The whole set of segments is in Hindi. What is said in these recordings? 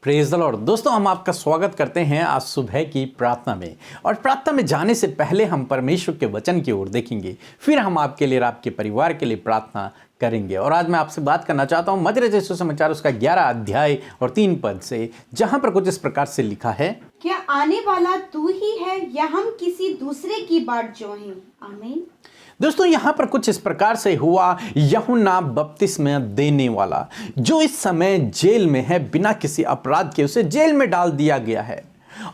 Praise the Lord. दोस्तों, हम आपका स्वागत करते हैं आज सुबह की प्रार्थना में। और प्रार्थना में जाने से पहले हम परमेश्वर के वचन की ओर देखेंगे, फिर हम आपके लिए और आपके परिवार के लिए प्रार्थना करेंगे। और आज मैं आपसे बात करना चाहता हूं मत्ती रचित सुसमाचार उसका 11 अध्याय और 3 पद से, जहां पर कुछ इस प्रकार से लिखा है, क्या आने वाला तू ही है या हम किसी दूसरे की बाट जोहें? आमीन। दोस्तों, यहां पर कुछ इस प्रकार से हुआ। यूहन्ना बपतिस्मा देने वाला जो इस समय जेल में है, बिना किसी अपराध के उसे जेल में डाल दिया गया है।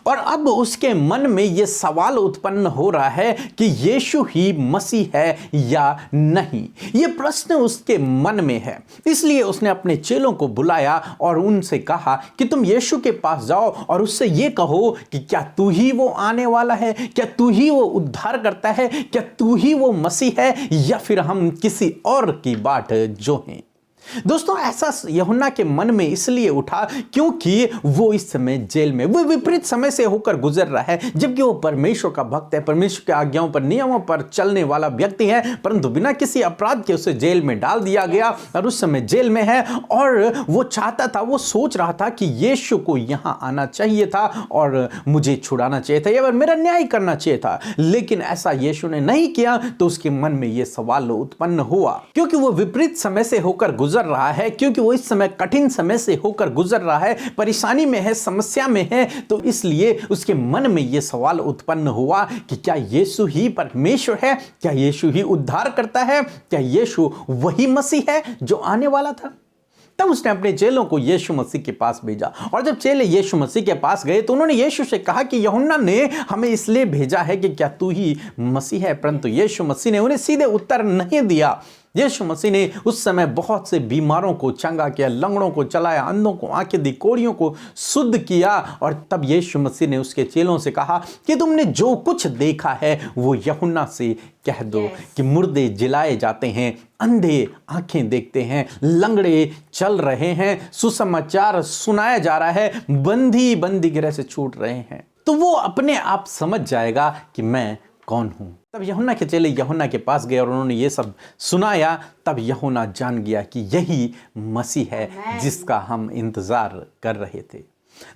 और अब उसके मन में यह सवाल उत्पन्न हो रहा है कि यीशु ही मसीह है या नहीं। यह प्रश्न उसके मन में है। इसलिए उसने अपने चेलों को बुलाया और उनसे कहा कि तुम यीशु के पास जाओ और उससे यह कहो कि क्या तू ही वो आने वाला है, क्या तू ही वो उद्धार करता है, क्या तू ही वो मसीह है, या फिर हम किसी और की बाट जोहें। दोस्तों, ऐसा यूहन्ना के मन में इसलिए उठा क्योंकि वो इस समय जेल में, वो विपरीत समय से होकर गुजर रहा है। जबकि वो परमेश्वर का भक्त है, परमेश्वर के आज्ञाओं पर, नियमों पर चलने वाला व्यक्ति है, परंतु बिना किसी अपराध के उसे जेल में डाल दिया गया और उस समय जेल में है। और वो चाहता था, वो सोच रहा था कि यीशु को यहां आना चाहिए था और मुझे छुड़ाना चाहिए था या मेरा न्याय करना चाहिए था। लेकिन ऐसा यीशु ने नहीं किया। तो उसके मन में यह सवाल उत्पन्न हुआ क्योंकि वो विपरीत समय से होकर गुजर रहा है, क्योंकि वो इस समय कठिन समय से होकर गुजर रहा है, परेशानी में है, समस्या में है। तो इसलिए उसके मन में यह सवाल उत्पन्न हुआ कि क्या यीशु ही परमेश्वर है, क्या यीशु ही उद्धार करता है, क्या यीशु वही मसीह है जो आने वाला था। तब उसने अपने चेलों को यीशु मसीह के पास भेजा। और जब चेले यीशु मसीह के पास गए तो उन्होंने यीशु से कहा कि यूहन्ना ने हमें इसलिए भेजा है कि क्या तू ही मसीह है। परंतु यीशु मसीह ने उन्हें सीधे उत्तर नहीं दिया। यीशु मसीह ने उस समय बहुत से बीमारों को चंगा किया, लंगड़ों को चलाया, अंधों को आंखें दी, कोढ़ियों को शुद्ध किया। और तब यीशु मसीह ने उसके चेलों से कहा कि तुमने जो कुछ देखा है वो यूहन्ना से कह दो कि मुर्दे जिलाए जाते हैं, अंधे आंखें देखते हैं, लंगड़े चल रहे हैं, सुसमाचार सुनाया जा रहा है, बंदी बंदी गिरह से छूट रहे हैं। तो वो अपने आप समझ जाएगा कि मैं कौन हूं। तब यूहन्ना के चेले यूहन्ना के पास गए और उन्होंने ये सब सुनाया। तब यूहन्ना जान गया कि यही मसीह है जिसका हम इंतजार कर रहे थे।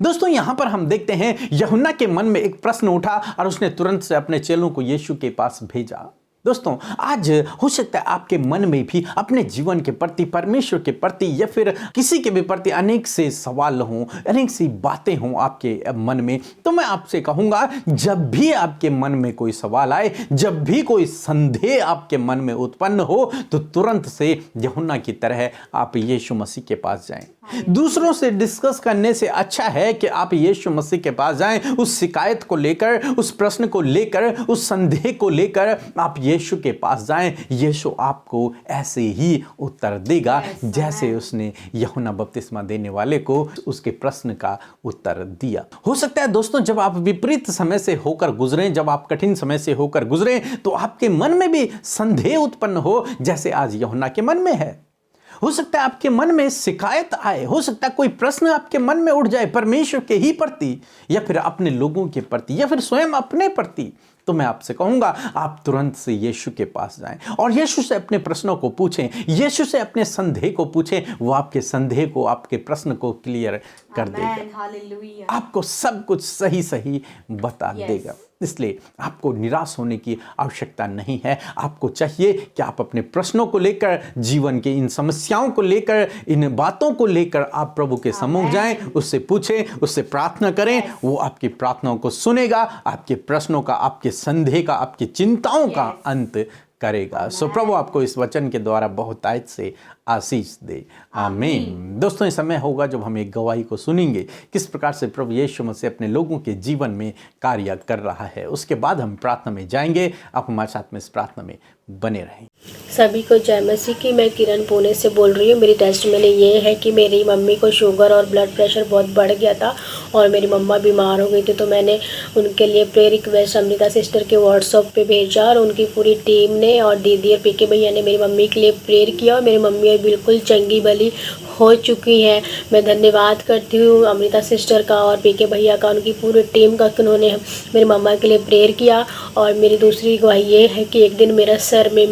दोस्तों, यहां पर हम देखते हैं यूहन्ना के मन में एक प्रश्न उठा और उसने तुरंत से अपने चेलों को यीशु के पास भेजा। दोस्तों, आज हो सकता है आपके मन में भी अपने जीवन के प्रति, परमेश्वर के प्रति या फिर किसी के भी प्रति अनेक से सवाल हों, अनेक सी बातें हों आपके मन में। तो मैं आपसे कहूँगा, जब भी आपके मन में कोई सवाल आए, जब भी कोई संदेह आपके मन में उत्पन्न हो, तो तुरंत से यूहन्ना की तरह आप यीशु मसीह के पास जाएं। दूसरों से डिस्कस करने से अच्छा है कि आप यीशु मसीह के पास जाएं। उस शिकायत को लेकर, उस प्रश्न को लेकर, उस संदेह को लेकर आप यीशु के पास जाएं। यीशु आपको ऐसे ही उत्तर देगा जैसे उसने यूहन्ना बपतिस्मा देने वाले को उसके प्रश्न का उत्तर दिया। हो सकता है दोस्तों, जब आप विपरीत समय से होकर गुजरें, जब आप कठिन समय से होकर गुजरें, तो आपके मन में भी संदेह उत्पन्न हो जैसे आज यूहन्ना के मन में है। हो सकता है आपके मन में शिकायत आए, हो सकता है कोई प्रश्न आपके मन में उठ जाए परमेश्वर के ही प्रति या फिर अपने लोगों के प्रति या फिर स्वयं अपने प्रति। तो मैं आपसे कहूंगा, आप तुरंत से यीशु के पास जाएं और यीशु से अपने प्रश्नों को पूछें, यीशु से अपने संदेह को पूछें। वो आपके संदेह को, आपके प्रश्न को क्लियर कर देगा, आपको सब कुछ सही सही बता देगा। इसलिए आपको निराश होने की आवश्यकता नहीं है। आपको चाहिए कि आप अपने प्रश्नों को लेकर, जीवन के इन समस्याओं को लेकर, इन बातों को लेकर आप प्रभु के सम्मुख जाएं, उससे पूछें, उससे प्रार्थना करें। वो आपकी प्रार्थनाओं को सुनेगा, आपके प्रश्नों का, आपके संदेह का, आपकी चिंताओं का अंत करेगा। सो प्रभु आपको इस वचन के द्वारा बहुत आयत से आशीष दे। आमीन। दोस्तों, इस समय होगा जब हम एक गवाही को सुनेंगे किस प्रकार से प्रभु यीशु मसीह अपने लोगों के जीवन में कार्य कर रहा है। उसके बाद हम प्रार्थना में जाएंगे। आप हमारे साथ में इस प्रार्थना में बने रहें। सभी को जय मसीह की। मैं किरण पुणे से बोल रही हूँ। मेरी टेस्टमनी ये है कि मेरी मम्मी को शुगर और ब्लड प्रेशर बहुत बढ़ गया था और मेरी मम्मा बीमार हो गई थी। तो मैंने उनके लिए प्रेयर रिक्वेस्ट अमृता सिस्टर के व्हाट्सएप पे भेजा और उनकी पूरी टीम ने और दीदी और पीके भैया ने मेरी मम्मी के लिए प्रेयर किया और मेरी मम्मी बिल्कुल चंगी भली हो चुकी हैं। मैं धन्यवाद करती हूँ अमृता सिस्टर का और पीके भैया का, उनकी पूरी टीम का कि उन्होंने मेरी मम्मा के लिए प्रेयर किया। और मेरी दूसरी गवाही ये है कि एक दिन मेरा सर में,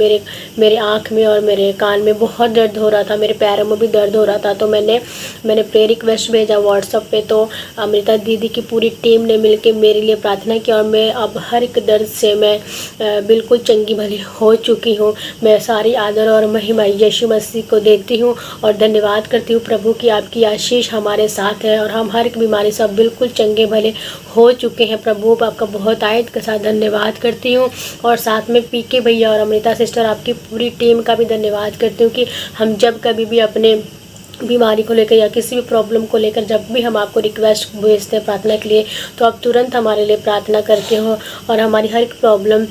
मेरे आँख में और मेरे कान में बहुत दर्द हो रहा था, मेरे पैरों में भी दर्द हो रहा था। तो मैंने प्रेयर रिक्वेस्ट भेजा व्हाट्सएप पे, तो अमृता दीदी की पूरी टीम ने मिलके मेरे लिए प्रार्थना की और मैं अब हर एक दर्द से मैं बिल्कुल चंगी भली हो चुकी हूँ। मैं सारी आदर और महिमा यीशु मसीह को देती हूँ और धन्यवाद करती हूँ प्रभु की आपकी आशीष हमारे साथ है और हम हर एक बीमारी से अब बिल्कुल चंगे भले हो चुके हैं। प्रभु आपका बहुत आयत के साथ धन्यवाद करती हूँ और साथ में पीके भैया और अमृता सिस्टर आपकी पूरी टीम का भी धन्यवाद करती हूँ कि हम जब कभी भी अपने बीमारी को लेकर या किसी भी प्रॉब्लम को लेकर जब भी हम आपको रिक्वेस्ट भेजते हैं प्रार्थना के लिए, तो आप तुरंत हमारे लिए प्रार्थना करते हो और हमारी हर एक प्रॉब्लम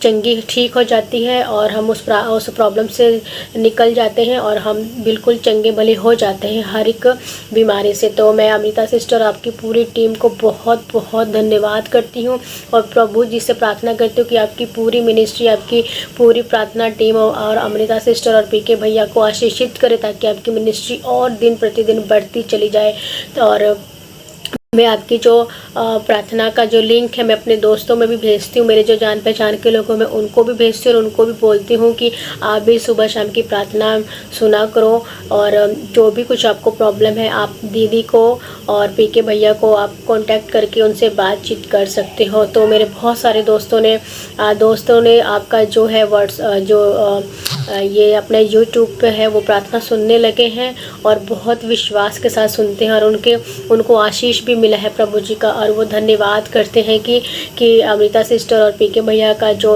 चंगी ठीक हो जाती है और हम उस प्रॉब्लम से निकल जाते हैं और हम बिल्कुल चंगे भले हो जाते हैं हर एक बीमारी से। तो मैं अमृता सिस्टर आपकी पूरी टीम को बहुत बहुत धन्यवाद करती हूँ और प्रभु जी से प्रार्थना करती हूँ कि आपकी पूरी मिनिस्ट्री, आपकी पूरी प्रार्थना टीम और अमृता सिस्टर और पीके भैया को आशीषित करे ताकि आपकी मिनिस्ट्री और दिन प्रतिदिन बढ़ती चली जाए। और मैं आपकी जो प्रार्थना का जो लिंक है मैं अपने दोस्तों में भी भेजती हूँ, मेरे जो जान पहचान के लोगों में उनको भी भेजती हूँ और उनको भी बोलती हूँ कि आप भी सुबह शाम की प्रार्थना सुना करो और जो भी कुछ आपको प्रॉब्लम है आप दीदी को और पीके भैया को आप कांटेक्ट करके उनसे बातचीत कर सकते हो। तो मेरे बहुत सारे दोस्तों ने आपका जो है ये अपने यूट्यूब पे है वो प्रार्थना सुनने लगे हैं और बहुत विश्वास के साथ सुनते हैं और उनको आशीष भी मिला है प्रभु जी का और वो धन्यवाद करते हैं कि अमृता सिस्टर और पीके भैया का जो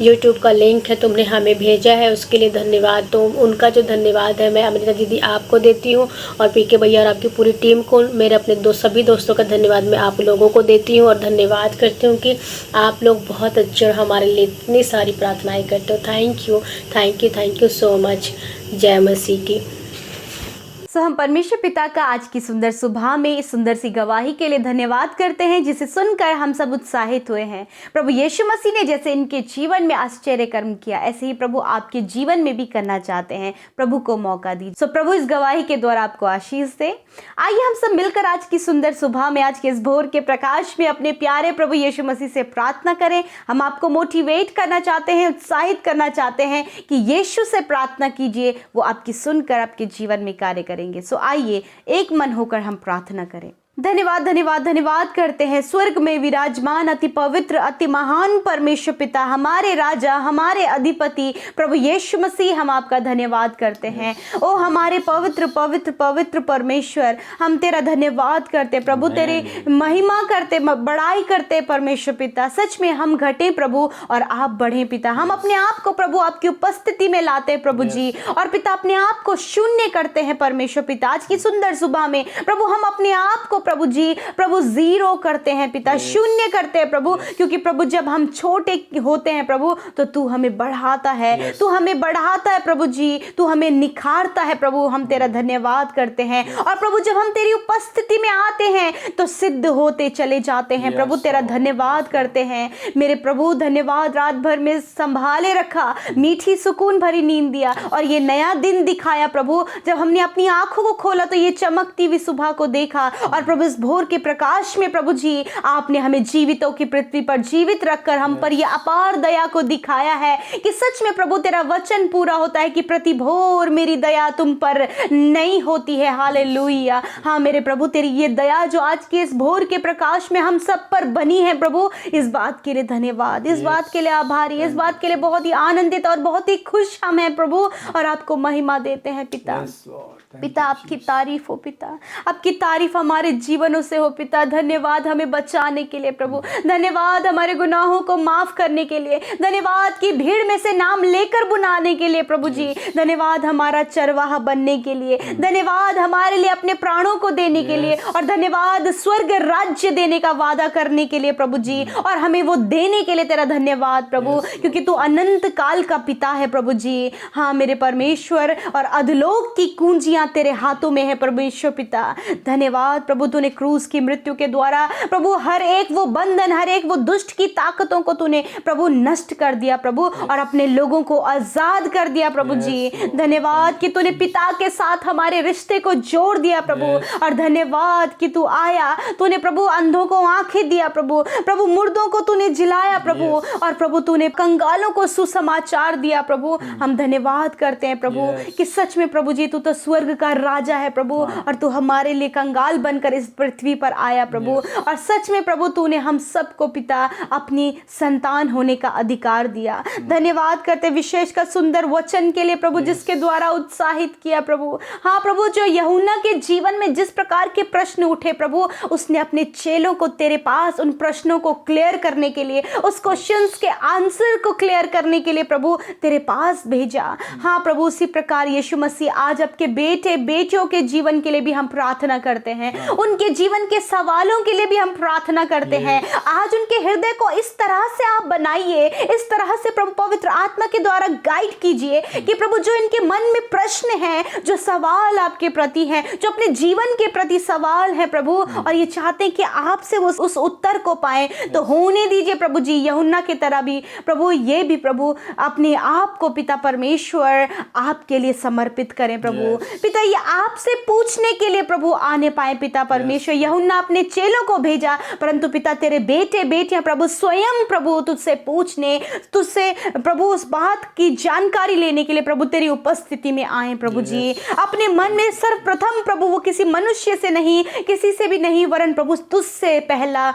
यूट्यूब का लिंक है तुमने हमें भेजा है, उसके लिए धन्यवाद। तो उनका जो धन्यवाद है मैं अमृता दीदी आपको देती हूँ और पीके भैया और आपकी पूरी टीम को, मेरे अपने सभी दोस्तों का धन्यवाद मैं आप लोगों को देती हूँ और धन्यवाद करती हूँ कि आप लोग बहुत अच्छे और हमारे लिए इतनी सारी प्रार्थनाएं करते हो। Thank you so much. जय मसीह की। सो हम परमेश्वर पिता का आज की सुंदर सुबह में इस सुंदर सी गवाही के लिए धन्यवाद करते हैं जिसे सुनकर हम सब उत्साहित हुए हैं। प्रभु यीशु मसीह ने जैसे इनके जीवन में आश्चर्य कर्म किया ऐसे ही प्रभु आपके जीवन में भी करना चाहते हैं। प्रभु को मौका दीजिए। सो प्रभु इस गवाही के द्वारा आपको आशीष दे। आइए हम सब मिलकर आज की सुंदर सुबह में, आज के इस भोर के प्रकाश में अपने प्यारे प्रभु यीशु मसीह से प्रार्थना करें। हम आपको मोटिवेट करना चाहते हैं, उत्साहित करना चाहते हैं कि यीशु से प्रार्थना कीजिए, वो आपकी सुनकर आपके जीवन में कार्य करेंगे। सो आइए एक मन होकर हम प्रार्थना करें। धन्यवाद करते हैं स्वर्ग में विराजमान अति पवित्र अति महान परमेश्वर पिता, हमारे राजा, हमारे अधिपति प्रभु यीशु मसीह, हम आपका धन्यवाद करते हैं। ओ हमारे पवित्र पवित्र पवित्र परमेश्वर, हम तेरा धन्यवाद करते प्रभु, तेरी महिमा करते, बड़ाई करते परमेश्वर पिता। सच में हम घटे प्रभु और आप बढ़े पिता। हम अपने आप को प्रभु आपकी उपस्थिति में लाते हैं प्रभु जी और पिता अपने आप को शून्य करते हैं परमेश्वर पिता। आज की सुंदर सुबह में प्रभु हम अपने आप को प्रभु जी जीरो करते हैं पिता, शून्य करते हैं प्रभु, क्योंकि प्रभु जब हम छोटे होते हैं प्रभु तो तू हमें बढ़ाता है, तू हमें बढ़ाता है प्रभु जी, तू हमें निखारता है प्रभु। हम तेरा धन्यवाद करते हैं और प्रभु जब हम तेरी उपस्थिति में आते हैं तो सिद्ध होते चले जाते हैं प्रभु। तेरा धन्यवाद करते हैं मेरे प्रभु, धन्यवाद। रात भर में संभाले रखा, मीठी सुकून भरी नींद दिया और ये नया दिन दिखाया प्रभु। जब हमने अपनी आंखों को खोला तो ये चमकती हुई सुबह को देखा और प्रभु इस भोर के प्रकाश में प्रभु जी आपने हमें जीवितों की पृथ्वी पर जीवित रखकर हम पर यह अपार दया को दिखाया है कि सच में प्रभु तेरा वचन पूरा होता है कि प्रति भोर मेरी दया तुम पर नहीं होती है। हालेलुया। हाँ मेरे प्रभु, तेरी ये दया जो आज के इस भोर के प्रकाश में हम सब पर बनी है प्रभु, इस बात के लिए धन्यवाद, इस बात के लिए आभारी, इस बात के लिए बहुत ही आनंदित और बहुत ही खुश हम हैं प्रभु और आपको महिमा देते हैं पिता। पिता आपकी तारीफ हो पिता, आपकी तारीफ हमारे जीवनों से हो पिता। धन्यवाद हमें बचाने के लिए प्रभु, धन्यवाद हमारे गुनाहों को माफ करने के लिए, धन्यवाद की भीड़ में से नाम लेकर बुलाने के लिए प्रभु जी, धन्यवाद हमारा चरवाहा बनने के लिए, धन्यवाद हमारे लिए अपने प्राणों को देने के लिए और धन्यवाद स्वर्ग राज्य देने का वादा करने के लिए प्रभु जी, और हमें वो देने के लिए तेरा धन्यवाद प्रभु, क्योंकि तू अनंत काल का पिता है प्रभु जी। हाँ मेरे परमेश्वर, और अधलोक की कुंजियां तेरे हाथों में है परमेश्वर पिता। धन्यवाद प्रभु, प्रभु तूने क्रूस की मृत्यु के द्वारा प्रभु हर एक वो बंधन, हर एक वो दुष्ट की ताकतों को तूने प्रभु नष्ट कर दिया प्रभु, और अपने लोगों को आजाद कर दिया प्रभु जी। धन्यवाद कि तूने पिता के साथ हमारे रिश्ते को जोड़ दिया प्रभु, और धन्यवाद कि तू आया, तूने प्रभु अंधों को आंखें दिया प्रभु, प्रभु मुर्दों को तूने जिलाया प्रभु, और प्रभु तूने कंगालों को सुसमाचार दिया प्रभु। हम धन्यवाद करते हैं प्रभु कि सच में प्रभु जी तू तो स्वर्ग का राजा है प्रभु, और तू हमारे लिए कंगाल बनकर इस पृथ्वी पर आया प्रभु, और सच में प्रभु तूने हम सबको पिता अपनी संतान होने का अधिकार दिया। धन्यवाद करते विशेषकर सुंदर वचन के लिए प्रभु, जिसके द्वारा उत्साहित किया प्रभु। हाँ प्रभु, जो यूहन्ना के जीवन में जिस प्रकार के प्रश्न उठे प्रभु, उसने अपने चेलों को तेरे पास उन प्रश्नों को क्लियर करने के लिए, उस क्वेश्चंस के आंसर को क्लियर करने के लिए प्रभु तेरे पास भेजा। हाँ प्रभु, उसी प्रकार यीशु मसीह आज आपके बेटे बेटियों के जीवन के लिए भी हम प्रार्थना करते हैं, उनके जीवन के सवालों के लिए भी हम प्रार्थना करते हैं। आज उनके हृदय को इस तरह से आप बनाइए, इस तरह से प्रभु पवित्र आत्मा के द्वारा गाइड कीजिए कि प्रभु जो इनके मन में प्रश्न हैं, जो सवाल आपके प्रति हैं, जो अपने जीवन के प्रति सवाल है प्रभु, और ये चाहते हैं कि आपसे वो उस उत्तर को पाए, तो होने दीजिए प्रभु जी यूहन्ना की तरह भी प्रभु, ये भी प्रभु अपने आप को पिता परमेश्वर आपके लिए समर्पित करें प्रभु। पिता ये आपसे पूछने के लिए प्रभु आने पाए पिता परमेश्वर। यूहन्ना अपने चेलों को भेजा, परंतु पिता तेरे बेटे बेटियां प्रभु स्वयं प्रभु तुझसे पूछने, तुझसे प्रभु उस बात की जानकारी लेने के लिए प्रभु तेरी उपस्थिति में आए प्रभु जी। अपने मन में सर्वप्रथम प्रभु वो किसी मनुष्य से नहीं, किसी से भी नहीं, वरन प्रभु तुझसे पहला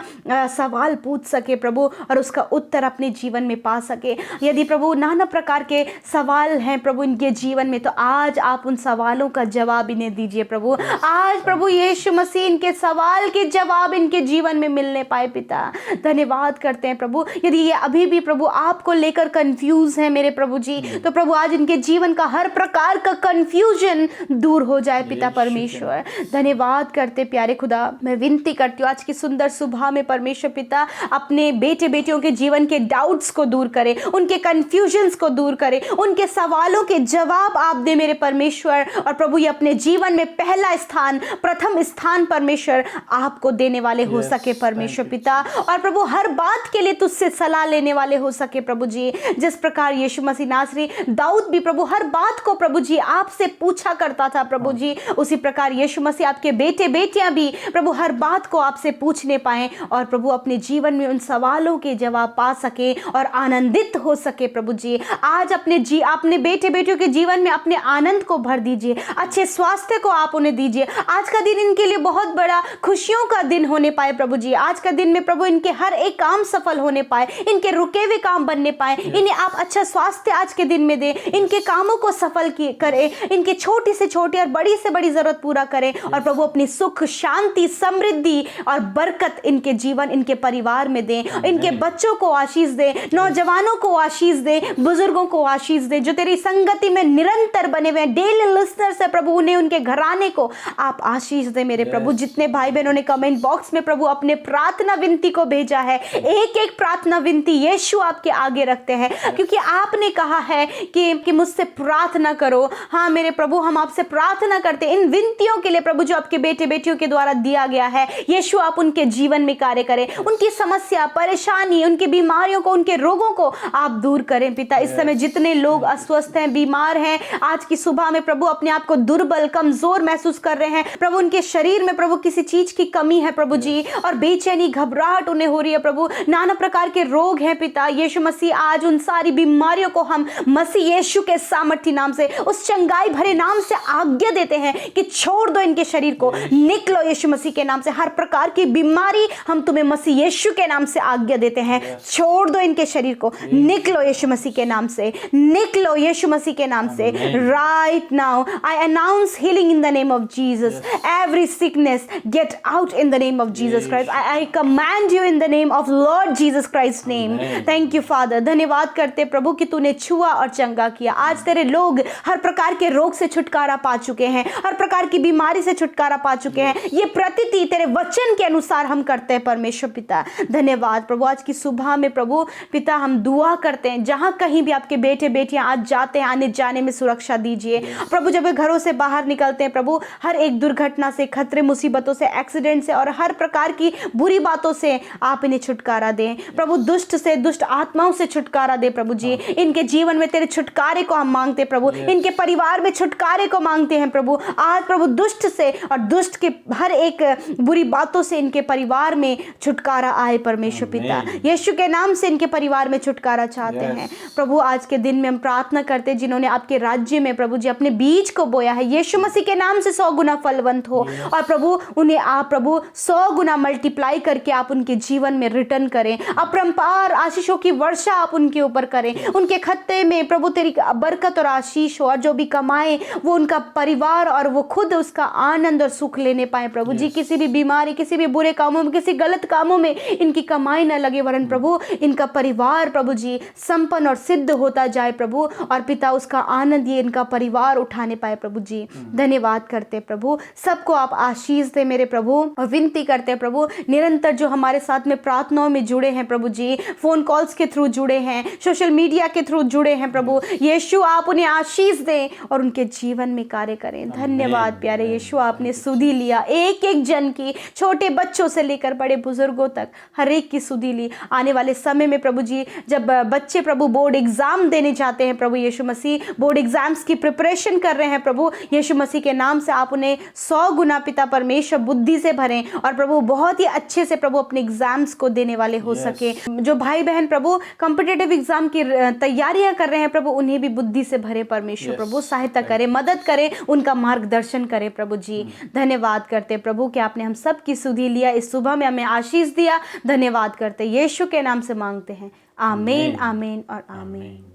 सवाल पूछ सके प्रभु, और उसका उत्तर अपने जीवन में पा सके। यदि प्रभु नाना प्रकार के सवाल हैं प्रभु इनके जीवन में, तो आज आप उन सवालों का जवाब इन्हें दीजिए प्रभु। आज प्रभु यीशु मसीह इनके सवाल के जवाब इनके जीवन में मिलने पाए पिता। धन्यवाद करते हैं प्रभु। यदि ये अभी भी प्रभु आपको लेकर कंफ्यूज है मेरे प्रभु जी, तो प्रभु आज इनके जीवन का हर प्रकार का कंफ्यूजन दूर हो जाए पिता परमेश्वर। धन्यवाद करते प्यारे खुदा, मैं विनती करती हूँ आज की सुंदर सुबह में परमेश्वर पिता अपने बेटे बेटियों के जीवन के डाउट्स को दूर करें, उनके कंफ्यूजन्स को दूर करें, उनके सवालों के जवाब आप दे मेरे परमेश्वर। और प्रभु ये अपने जीवन में पहला स्थान, प्रथम स्थान परमेश्वर आपको देने वाले हो सके परमेश्वर पिता, और प्रभु हर बात के लिए तुझसे सलाह लेने वाले हो सके प्रभु जी। जिस प्रकार यीशु मसीह नासरी दाऊद भी प्रभु हर बात को प्रभु जी आपसे पूछा करता था प्रभु जी, उसी प्रकार यीशु मसीह आपके बेटे बेटियां भी प्रभु हर बात को आपसे पूछने पाए, और प्रभु अपने जीवन में उन सवालों के जवाब पा सके और आनंदित हो सके प्रभु जी। आज अपने बेटे बेटियों के जीवन में अपने आनंद को भर दीजिए, अच्छे स्वास्थ्य को आप उन्हें दीजिए। आज का दिन इनके लिए बहुत बड़ा खुशियों का दिन होने पाए प्रभु जी। आज का दिन में प्रभु इनके हर एक काम सफल होने पाए, इनके रुके हुए काम बनने पाए, इन्हें आप अच्छा स्वास्थ्य आज के दिन में दे, इनके कामों को सफल करें, इनके छोटी से छोटी और बड़ी से बड़ी जरूरत पूरा करें, और प्रभु अपनी सुख शांति समृद्धि और बरकत इनके जीवन इनके परिवार में दें। इनके बच्चों को आशीष दे, नौजवानों को आशीष दे, बुजुर्गों को आशीष दे, जो तेरी संगति में निरंतर बने हुए डेली लिसनर्स है प्रभु, उन्हें उनके घराने को आप आशीष दे मेरे प्रभु। जितने भाई बहनों ने कमेंट बॉक्स में प्रभु अपने प्रार्थना विनती को भेजा है, एक एक प्रार्थना विनती यीशु आपके आगे रखते हैं, क्योंकि आपने कहा है कि मुझसे प्रार्थना करो। हाँ मेरे प्रभु, हम आपसे प्रार्थना करते हैं इन विनतियों के लिए प्रभु, जो आपके बेटे बेटियों के द्वारा दिया गया है। यीशु आप उनके जीवन में कार्य करें, उनकी समस्या परेशानी, उनकी बीमारियों को, उनके रोगों को आप दूर करें पिता। इस समय जितने लोग अस्वस्थ हैं, बीमार हैं, आज की सुबह में प्रभु अपने आप को दुर्बल कमजोर महसूस कर रहे हैं प्रभु, उनके शरीर में प्रभु किसी चीज की कमी है प्रभु जी, और बेचैनी घबराहट उन्हें हो रही है प्रभु, नाना प्रकार के रोग हैं पिता। यीशु मसीह आज उन सारी बीमारियों को हम मसीह यीशु के सामर्थी नाम से, उस चंगाई भरे नाम से आज्ञा देते हैं कि छोड़ दो इनके शरीर को, निकलो यीशु मसीह के नाम से। हर प्रकार की बीमारी हम तुम्हें मसीह यीशु के नाम से आज्ञा देते हैं, छोड़ दो इनके शरीर को, निकलो यीशु मसीह के नाम से, निकलो यीशु मसीह के नाम से। Right now I announce healing in the name of Jesus. Every sickness get out in the name of Jesus Christ. I command you in the name of Lord Jesus Christ name. Thank you father. धन्यवाद करते प्रभु कि तूने छुआ और चंगा किया। आज तेरे लोग हर प्रकार के रोग से छुटकारा पा चुके हैं, हर प्रकार की बीमारी से छुटकारा पा चुके हैं। ये प्रतीति तेरे वचन के अनुसार हम करते हैं परमेश्वर पिता। धन्यवाद प्रभु। आज की सुबह में प्रभु पिता हम दुआ करते हैं, जहां कहीं भी आपके बेटे बेटियां आज जाते हैं, आने जाने में सुरक्षा दीजिए प्रभु। जब वे घरों से बाहर निकलते हैं प्रभु, हर एक दुर्घटना से, खतरे मुसीबतों से, एक्सीडेंट से और हर प्रकार की बुरी बातों से आप इन्हें छुटकारा दें प्रभु। दुष्ट से, दुष्ट आत्माओं से छुटकारा दे प्रभु जी। इनके जीवन में तेरे छुटकारे को हम मांगते प्रभु, इनके परिवार में छुटकारे को मांगते हैं प्रभु। आज प्रभु दुष्ट से और दुष्ट के हर एक बुरी बातों से इनके परिवार में छुटकारा आए परमेश्वर पिता। यीशु के नाम से इनके परिवार में छुटकारा चाहते हैं प्रभु। आज के दिन में हम प्रार्थना करते हैं जिन्होंने आपके राज्य में प्रभु जी अपने बीज को बोया है, यीशु मसीह के नाम से 100 गुना फलवंत हो और प्रभु उन्हें आप प्रभु 100 गुना मल्टीप्लाई करके आप उनके जीवन में रिटर्न करें। अपरंपार आशीषों की वर्षा आप उनके ऊपर करें, उनके खत्ते में प्रभु तेरी बरकत और आशीष हो और जो भी कमाए वो उनका परिवार और वो खुद उसका आनंद और सुख लेने पाए प्रभु जी। किसी भी बीमारी, किसी भी बुरे कामों में, किसी गलत कामों में इनकी कमाई न लगे, वरन प्रभु इनका परिवार प्रभु जी संपन्न और सिद्ध होता जाए प्रभु। और पिता उसका आनंद ये इनका परिवार उठाने पाए प्रभु जी। धन्यवाद करते प्रभु, सबको आप आशीष दे मेरे प्रभु। और विनती करते प्रभु निरंतर जो हमारे साथ में प्रार्थनाओं में जुड़े हैं प्रभु जी, फोन कॉल्स के थ्रू जुड़े हैं, सोशल मीडिया के थ्रू जुड़े हैं प्रभु यीशु, आप उन्हें आशीष दें और उनके जीवन में कार्य करें। धन्यवाद प्यारे यीशु, आपने सुधि लिया एक एक जन की, छोटे बच्चों से लेकर बड़े बुजुर्गों तक हर एक की सुधि ली। आने वाले समय में प्रभु जी जब बच्चे प्रभु बोर्ड एग्जाम देने जाते हैं प्रभु यीशु मसीह, बोर्ड एग्जाम्स की प्रिपरेशन कर रहे हैं प्रभु यीशु मसीह के नाम से आप उन्हें 100 गुना पिता परमेश्वर बुद्धि से भरें और प्रभु बहुत ही अच्छे से प्रभु अपने एग्जाम्स को देने वाले हो सके। जो भाई बहन प्रभु कॉम्पिटिटिव एग्जाम की तैयारियां कर रहे हैं प्रभु उन्हें भी बुद्धि से भरे परमेश्वर प्रभु, सहायता करें, मदद करें, उनका मार्गदर्शन करें प्रभु जी। धन्यवाद करते प्रभु कि आपने हम सब की सुधि लिया, इस सुबह में हमें आशीष दिया। धन्यवाद करते यीशु के नाम से मांगते हैं, आमीन आमीन और आमीन।